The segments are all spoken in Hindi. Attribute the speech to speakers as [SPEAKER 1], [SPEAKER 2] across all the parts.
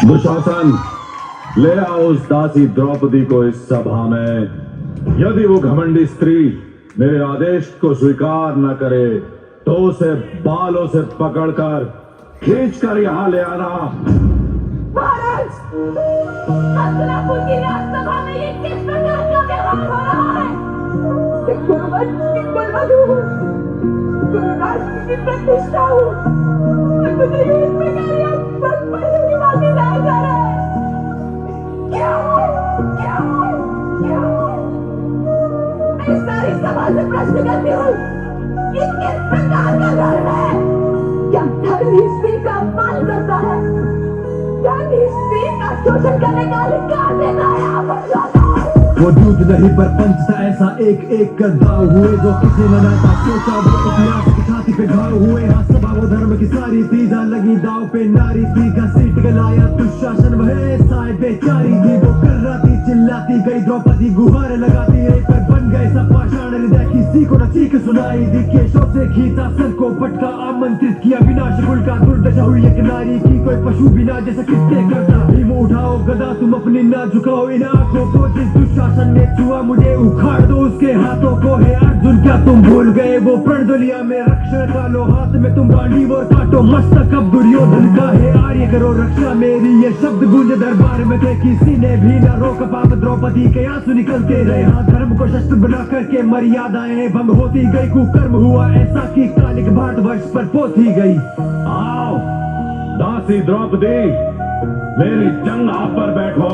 [SPEAKER 1] दुशासन, ले आओ उस दासी द्रौपदी को इस सभा में। यदि वो घमंडी स्त्री मेरे आदेश को स्वीकार न करे तो उसे बालों से पकड़कर खींचकर यहाँ ले आना।
[SPEAKER 2] महाराज, हस्तिनापुर की राजसभा में ये किस प्रकार का व्यवहार हो रहा है? गुरुराज की प्रतिष्ठा हूँ, मुझे इस प्रकार यहाँ पशु की बातें लाया जा रहा है। क्या है? क्या है? क्या है? मैं सारी सभा से प्रश्न करती हूँ, ये किस प्रकार का धर्म है? क्या धर्म स्त्री का अपमान करता है? क्या स्त्री का शोषण करने का अधिकार देता है? आप
[SPEAKER 3] वो दूध नहीं पर पंच था ऐसा एक एक कर दाव हुए जो किसी ने ना था सोचा वो इतिहास की छाती पे घाव हुए। हाँ सभा वो धर्म की सारी थी जहाँ लगी दाव पे नारी थी घसीट गलाया दुशासन वह साए बेचारी थी। वो कर्राती चिल्लाती गई द्रौपदी गुहार लगाती रही पर बन गए सब पाषाण हृदय किसी को न चीख सुनाई दी। केशों से खींचा सर को पटका आमंत्रित किया विनाश कुल का दुर्दशा हुई एक नारी की कोई पशु बिना जैसा किससे करता। भीम उठाओ गदा तुम अपनी ना झुकाओ इन आंखों को जिस दुशासन ने छुआ मुझे उखाड़ दो उसके हाथों को। है अर्जुन क्या तुम भूल गए वो प्रणदलिया में रक्षण का लो हाथ में तुम गांडीव और काटो मस्तक अब दुर्योधन का है आर्य करो रक्षा मेरी। ये शब्द गूंजे दरबार में थे किसी ने भी न रोक पाप द्रौपदी के आंसू निकलते रहे। हाँ धर्म को शस्त्र बना करके मर्यादाएं भंग होती गई कुकर्म हुआ ऐसा कि कालिक भारतवर्ष पर पोती गई।
[SPEAKER 1] आओ दासी द्रौपदी मेरी जंघा पर बैठो।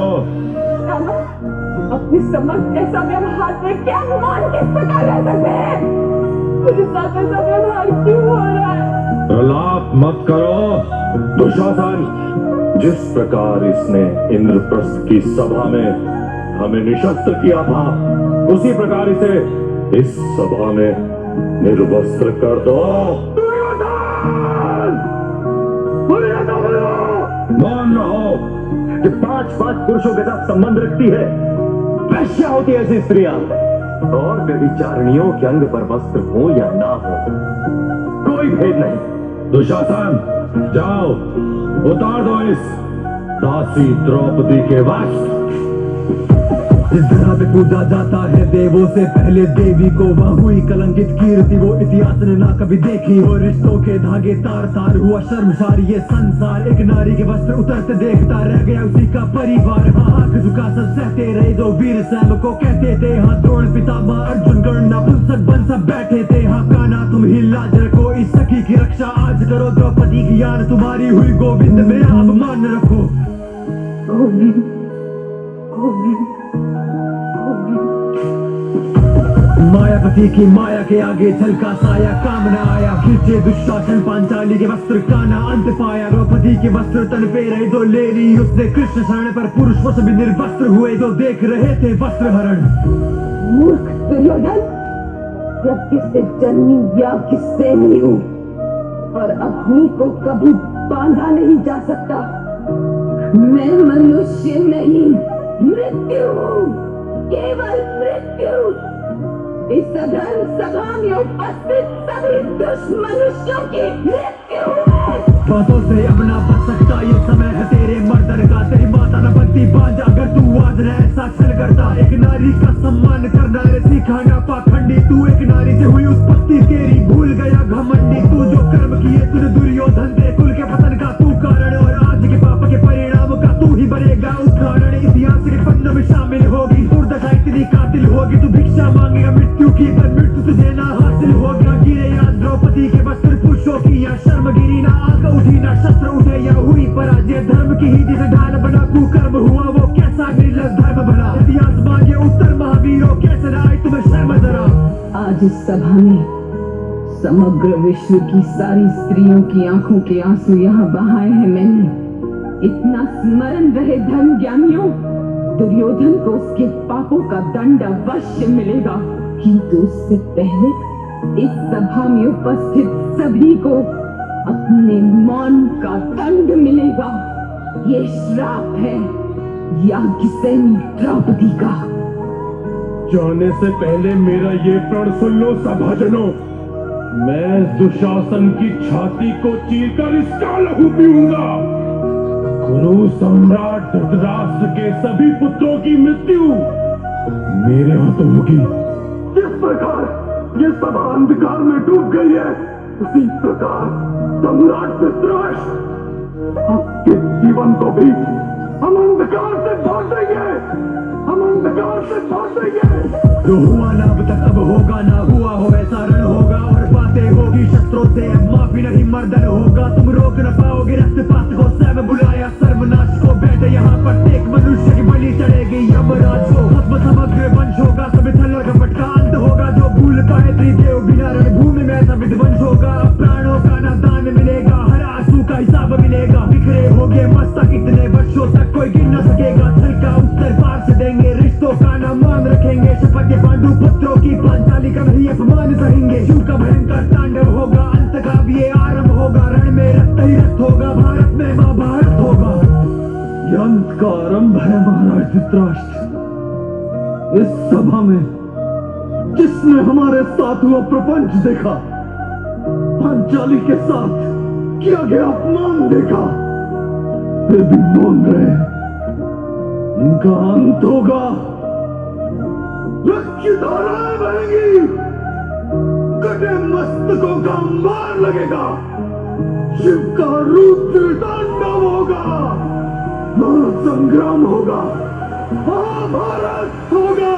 [SPEAKER 2] अपनी समझ ऐसा व्यवहार से क्या मान किस प्रकार रह सकते हैं? मुझे साथ ऐसा व्यवहार क्यों हो रहा है?
[SPEAKER 1] प्रलाप मत करो दुशासन। जिस प्रकार इसने इंद्रप्रस्थ की सभा में हमें निशस्त्र किया था उसी प्रकार इसे इस सभा में निर्वस्त्र कर दो। मान रहो कि 5-5 पुरुषों के साथ संबंध रखती है। वैश्या होती है ऐसी स्त्रियां और व्यभिचारिणियों के अंग पर वस्त्र हो या ना हो कोई भेद नहीं। दुशासन जाओ उतार दो इस दासी द्रौपदी के वस्त्र।
[SPEAKER 3] जिस जगह पे पूजा जाता है देवों से पहले देवी को वहाँ हुई कलंकित कीर्ति वो इतिहास ने ना कभी देखी। वो रिश्तों के धागे तार तार हुआ शर्मसार ये संसार। एक नारी के वस्त्र उतरते देखता रह गया उसी का परिवार। हाँ आंख झुका सब सहते रहे जो वीर सैम को कहते थे। हाँ द्रोण पितामह अर्जुन कर्ण नपुंसक बन सब बैठे थे। हाँ कान्हा तुम ही लाज रखो इस सखी की रक्षा आज करो। द्रौपदी की यान तुम्हारी हुई गोविंद मेरा अपमान रखो। मायापति की माया के आगे झलका साया काम न आया। खींचे दुशासन पांचाली के वस्त्र का न अंत पाया। द्रौपदी के वस्त्र तन पे रहे जो ले ली उसने कृष्ण शरण पर पुरुष वो सभी निर्वस्त्र हुए जो देख रहे थे वस्त्र हरण।
[SPEAKER 2] मूर्ख दुर्योधन, जब किससे जन्मी या किससे नहीं हूँ और अग्नि को कभी बांधा नहीं जा सकता। मैं मनुष्य नहीं मृत्यु हूँ, केवल मृत्यु। इस सदन सभा में उपस्थित सभी दुष्मनुष्यों की मृत्यु है।
[SPEAKER 3] बातों से अब ना बच सकता ये समय है तेरे मर्दन का। तेरी माता न बनती बांझा अगर तू आज न ऐसा छल करता। एक नारी का सम्मान करना रे सिखाना पाखंडी। तू एक नारी से हुई उत्पत्ति तेरी भूल गया घमंडी। तू जो कर्म किए तूने दुर्योधन तेरे कुल के पतन का तू कारण और आज के पाप के परिणाम का तू ही बनेगा उदाहरण। इतिहास के पन्नों में शामिल होगी दुर्दशा इतनी कातिल होगी। तू भिक्षा मांगेगा मृत्यु की पर मृत्यु तुझे ना हासिल होगा। गिरे या द्रौपदी के वस्त्र पुरुषों की या शर्म गिरी ना आंख उठी ना शस्त्र उठे या हुई पराजय। धर्म की ही जिसे ढाल बना कुकर्म हुआ वो कैसा निर्लज धर्म भला। इतिहास मांगे उत्तर महावीरों कैसे ना आई तुम्हें शर्म जरा।
[SPEAKER 2] आज इस सभा में समग्र विश्व की सारी स्त्रियों की आंखों के आंसू यहाँ बहाए हैं मैंने। इतना स्मरण रहे धर्म ज्ञानियों, दुर्योधन को उसके पापों का दंड अवश्य मिलेगा। किंतु उससे पहले इस सभा में उपस्थित सभी को अपने मौन का दंड मिलेगा। ये श्राप है याज्ञसेनी द्रौपदी का।
[SPEAKER 1] जाने से पहले मेरा ये प्रण सुन लो सभाजनों। मैं दुशासन की छाती को चीरकर इसका लहू पीऊंगा। कुरु सम्राट धृतराष्ट्र के सभी पुत्रों की मृत्यु मेरे हाथों होगी। जिस प्रकार ये सभा अंधकार में डूब गई है, उसी प्रकार सम्राट धृतराष्ट्र आपके जीवन को भी हम अंधकार से भर देंगे, हम अंधकार से भर देंगे।
[SPEAKER 3] जो हुआ ना अब तक अब होगा, ना हुआ हो ऐसा रण होगा, और बातें होगी शस्त्रों से अब माफी नहीं मर्दन होगा। तुम रोक न पाओगे रक्तपात को, स्वयं बुलाया सर्वनाश को, बैठे यहाँ प्रत्येक मनुष्य की बलि चढ़ेगी यमराज को। भस्म समग्र वंश होगा, सभी थल कपट का अंत होगा। जो भूल पाए त्रिदेव बिना रणभूमि में ऐसा विध्वंस होगा। प्राणों का ना दान मिलेगा, हर आंसू का हिसाब मिलेगा। बिखरे होगे मस्तक इतने वर्षों तक कोई गिन न सकेगा। छल का उत्तर पार से देंगे, रिश्तों का ना मान रखेंगे। शपथ के पांडु पुत्रों की पांचाली का नहीं अपमान सहेंगे। शिव का भयंकर तांडव होगा, अंत का भी ये आरंभ होगा। रण में रक्त ही रक्त होगा, भारत में महाभारत होगा।
[SPEAKER 1] ये अंत का आरंभ है महाराज धृतराष्ट्र। इस सभा में जिसने हमारे साथ हुआ प्रपंच देखा, पांचाली के साथ किया गया अपमान देखा, वे भी मौन रहे। उनका अंत होगा, रक्त की धाराएं बहेंगी, कटे मस्तकों का अंबार लगेगा, शिव का रुद्र तांडव होगा, महासंग्राम होगा, महाभारत होगा।